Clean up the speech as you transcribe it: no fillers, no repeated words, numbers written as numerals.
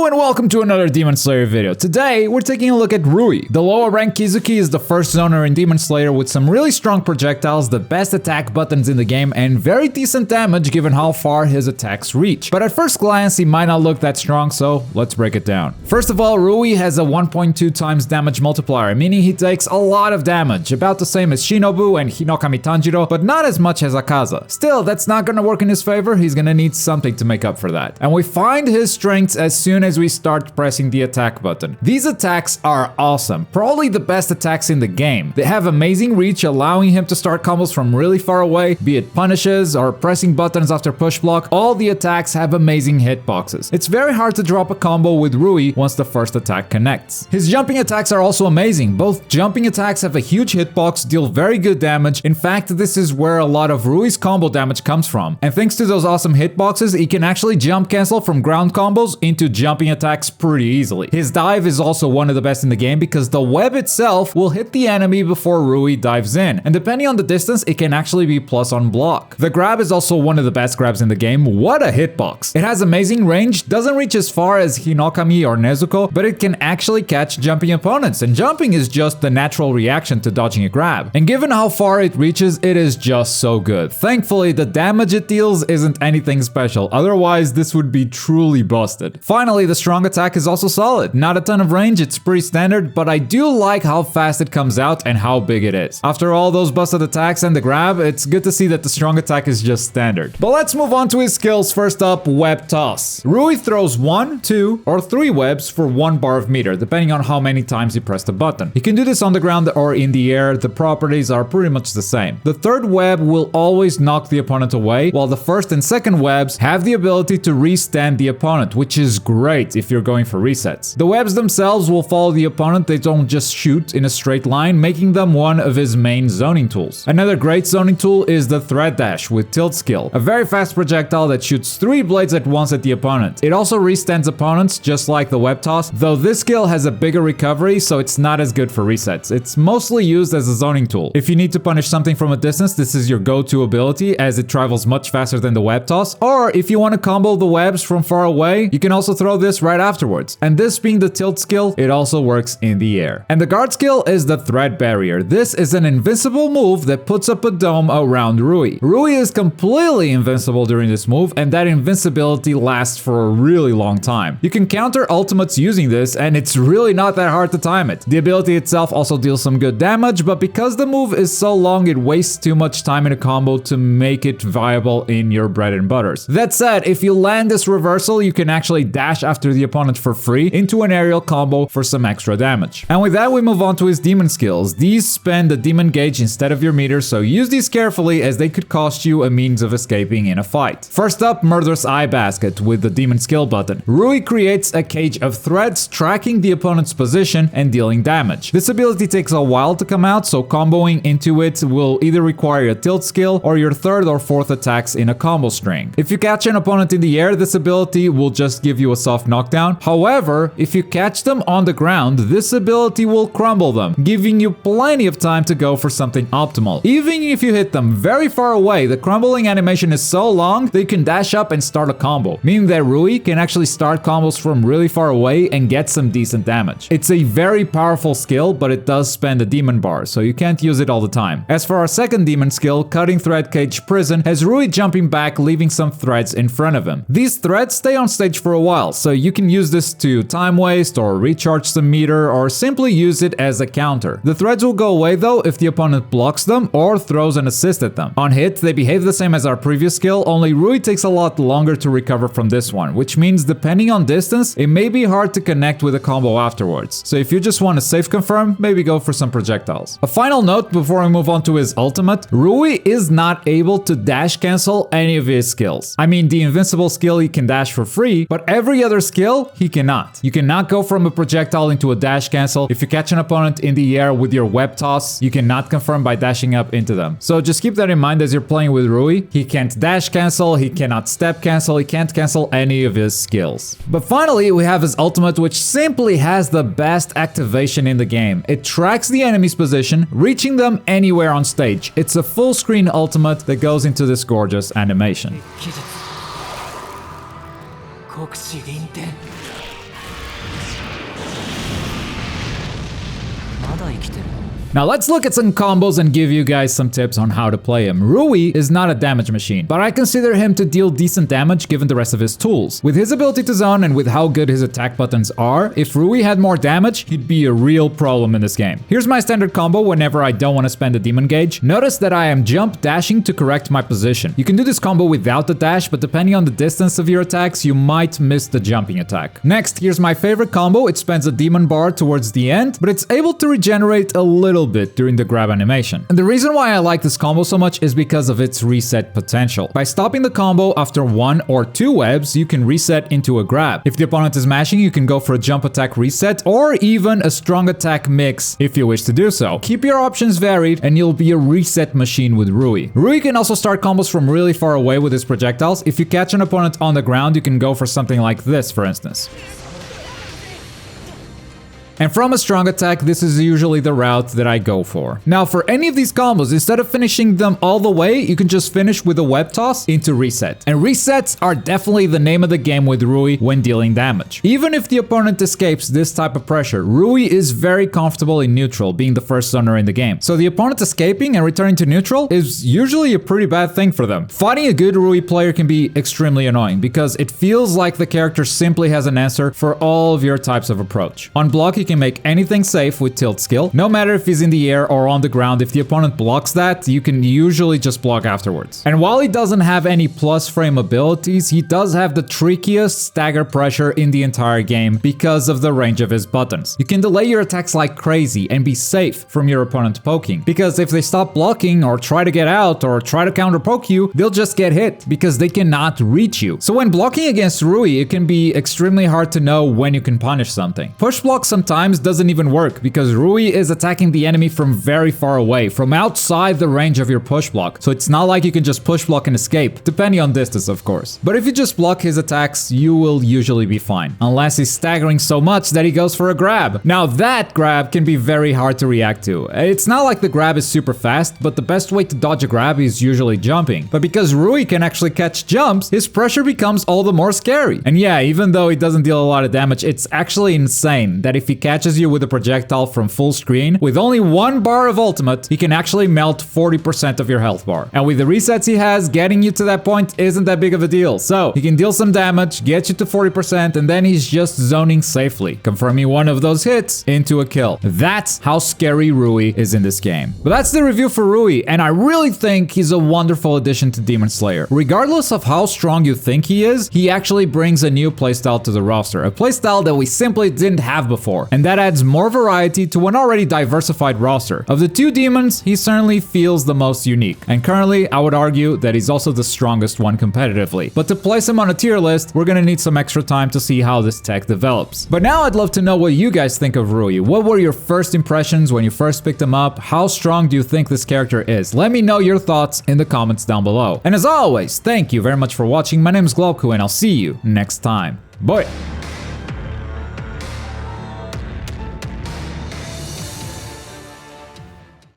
Hello and welcome to another Demon Slayer video. Today, we're taking a look at Rui. The lower rank Kizuki is the first zoner in Demon Slayer with some really strong projectiles, the best attack buttons in the game, and very decent damage given how far his attacks reach. But at first glance, he might not look that strong, so let's break it down. First of all, Rui has a 1.2 times damage multiplier, meaning he takes a lot of damage, about the same as Shinobu and Hinokami Tanjiro, but not as much as Akaza. Still, that's not gonna work in his favor, he's gonna need something to make up for that. And we find his strengths as soon as we start pressing the attack button. These attacks are awesome, probably the best attacks in the game. They have amazing reach, allowing him to start combos from really far away, be it punishes or pressing buttons after push block. All the attacks have amazing hitboxes. It's very hard to drop a combo with Rui once the first attack connects. His jumping attacks are also amazing. Both jumping attacks have a huge hitbox, deal very good damage. In fact, this is where a lot of Rui's combo damage comes from. And thanks to those awesome hitboxes, he can actually jump cancel from ground combos into jumping attacks pretty easily. His dive is also one of the best in the game because the web itself will hit the enemy before Rui dives in, and depending on the distance, it can actually be plus on block. The grab is also one of the best grabs in the game. What a hitbox! It has amazing range, doesn't reach as far as Hinokami or Nezuko, but it can actually catch jumping opponents, and jumping is just the natural reaction to dodging a grab. And given how far it reaches, it is just so good. Thankfully, the damage it deals isn't anything special, otherwise this would be truly busted. Finally, the strong attack is also solid. Not a ton of range, it's pretty standard, but I do like how fast it comes out and how big it is. After all those busted attacks and the grab, it's good to see that the strong attack is just standard. But let's move on to his skills. First up, web toss. Rui throws 1, 2, or 3 webs for 1 bar of meter, depending on how many times you press the button. You can do this on the ground or in the air, the properties are pretty much the same. The third web will always knock the opponent away, while the first and second webs have the ability to restand the opponent, which is great if you're going for resets. The webs themselves will follow the opponent, they don't just shoot in a straight line, making them one of his main zoning tools. Another great zoning tool is the thread dash with tilt skill, a very fast projectile that shoots 3 blades at once at the opponent. It also restands opponents just like the web toss, though this skill has a bigger recovery, so it's not as good for resets. It's mostly used as a zoning tool. If you need to punish something from a distance, this is your go-to ability as it travels much faster than the web toss, or if you want to combo the webs from far away, you can also throw this right afterwards. And this being the tilt skill, it also works in the air. And the guard skill is the thread barrier. This is an invincible move that puts up a dome around Rui. Rui is completely invincible during this move, and that invincibility lasts for a really long time. You can counter ultimates using this, and it's really not that hard to time it. The ability itself also deals some good damage, but because the move is so long, it wastes too much time in a combo to make it viable in your bread and butters. That said, if you land this reversal, you can actually dash after the opponent for free into an aerial combo for some extra damage. And with that, we move on to his demon skills. These spend the demon gauge instead of your meter, so use these carefully as they could cost you a means of escaping in a fight. First up, Murderous Eye Basket with the demon skill button. Rui creates a cage of threads tracking the opponent's position and dealing damage. This ability takes a while to come out, so comboing into it will either require a tilt skill or your third or fourth attacks in a combo string. If you catch an opponent in the air, this ability will just give you a soft knockdown. However, if you catch them on the ground, this ability will crumble them, giving you plenty of time to go for something optimal. Even if you hit them very far away, the crumbling animation is so long that you can dash up and start a combo, meaning that Rui can actually start combos from really far away and get some decent damage. It's a very powerful skill, but it does spend a demon bar, so you can't use it all the time. As for our second demon skill, Cutting Thread Cage Prison, has Rui jumping back, leaving some threads in front of him. These threads stay on stage for a while, so you can use this to time waste or recharge some meter or simply use it as a counter. The threads will go away though if the opponent blocks them or throws an assist at them. On hit, they behave the same as our previous skill, only Rui takes a lot longer to recover from this one, which means depending on distance, it may be hard to connect with a combo afterwards. So if you just want to safe confirm, maybe go for some projectiles. A final note before we move on to his ultimate, Rui is not able to dash cancel any of his skills. I mean, the invincible skill he can dash for free, but every other skill he cannot. You cannot go from a projectile into a dash cancel. If you catch an opponent in the air with your web toss, you cannot confirm by dashing up into them. So just keep that in mind as you're playing with Rui. He can't dash cancel, he cannot step cancel, he can't cancel any of his skills. But finally, we have his ultimate, which simply has the best activation in the game. It tracks the enemy's position, reaching them anywhere on stage. It's a full screen ultimate that goes into this gorgeous animation. Now let's look at some combos and give you guys some tips on how to play him. Rui is not a damage machine, but I consider him to deal decent damage given the rest of his tools. With his ability to zone and with how good his attack buttons are, if Rui had more damage, he'd be a real problem in this game. Here's my standard combo whenever I don't want to spend a demon gauge. Notice that I am jump dashing to correct my position. You can do this combo without the dash, but depending on the distance of your attacks, you might miss the jumping attack. Next, here's my favorite combo. It spends a demon bar towards the end, but it's able to regenerate a little bit during the grab animation. And the reason why I like this combo so much is because of its reset potential. By stopping the combo after 1 or 2 webs, you can reset into a grab. If the opponent is mashing, you can go for a jump attack reset or even a strong attack mix if you wish to do so. Keep your options varied and you'll be a reset machine with Rui. Rui can also start combos from really far away with his projectiles. If you catch an opponent on the ground, you can go for something like this, for instance. And from a strong attack, this is usually the route that I go for. Now, for any of these combos, instead of finishing them all the way, you can just finish with a web toss into reset. And resets are definitely the name of the game with Rui when dealing damage. Even if the opponent escapes this type of pressure, Rui is very comfortable in neutral, being the first zoner in the game. So the opponent escaping and returning to neutral is usually a pretty bad thing for them. Fighting a good Rui player can be extremely annoying because it feels like the character simply has an answer for all of your types of approach. On block, you can make anything safe with tilt skill. No matter if he's in the air or on the ground, if the opponent blocks that, you can usually just block afterwards. And while he doesn't have any plus frame abilities, he does have the trickiest stagger pressure in the entire game because of the range of his buttons. You can delay your attacks like crazy and be safe from your opponent poking, because if they stop blocking or try to get out or try to counter poke you, they'll just get hit because they cannot reach you. So when blocking against Rui, it can be extremely hard to know when you can punish something. Push block sometimes doesn't even work because Rui is attacking the enemy from very far away, from outside the range of your push block. So it's not like you can just push block and escape, depending on distance, of course. But if you just block his attacks, you will usually be fine, unless he's staggering so much that he goes for a grab. Now that grab can be very hard to react to. It's not like the grab is super fast, but the best way to dodge a grab is usually jumping. But because Rui can actually catch jumps, his pressure becomes all the more scary. And yeah, even though he doesn't deal a lot of damage, it's actually insane that if he catches you with a projectile from full screen, with only 1 bar of ultimate, he can actually melt 40% of your health bar. And with the resets he has, getting you to that point isn't that big of a deal. So he can deal some damage, get you to 40%, and then he's just zoning safely, confirming one of those hits into a kill. That's how scary Rui is in this game. But that's the review for Rui, and I really think he's a wonderful addition to Demon Slayer. Regardless of how strong you think he is, he actually brings a new playstyle to the roster, a playstyle that we simply didn't have before, and that adds more variety to an already diversified roster. Of the 2 demons, he certainly feels the most unique, and currently I would argue that he's also the strongest one competitively. But to place him on a tier list, we're gonna need some extra time to see how this tech develops. But now I'd love to know what you guys think of Rui. What were your first impressions when you first picked him up? How strong do you think this character is? Let me know your thoughts in the comments down below. And as always, thank you very much for watching. My name is Globku and I'll see you next time. Bye!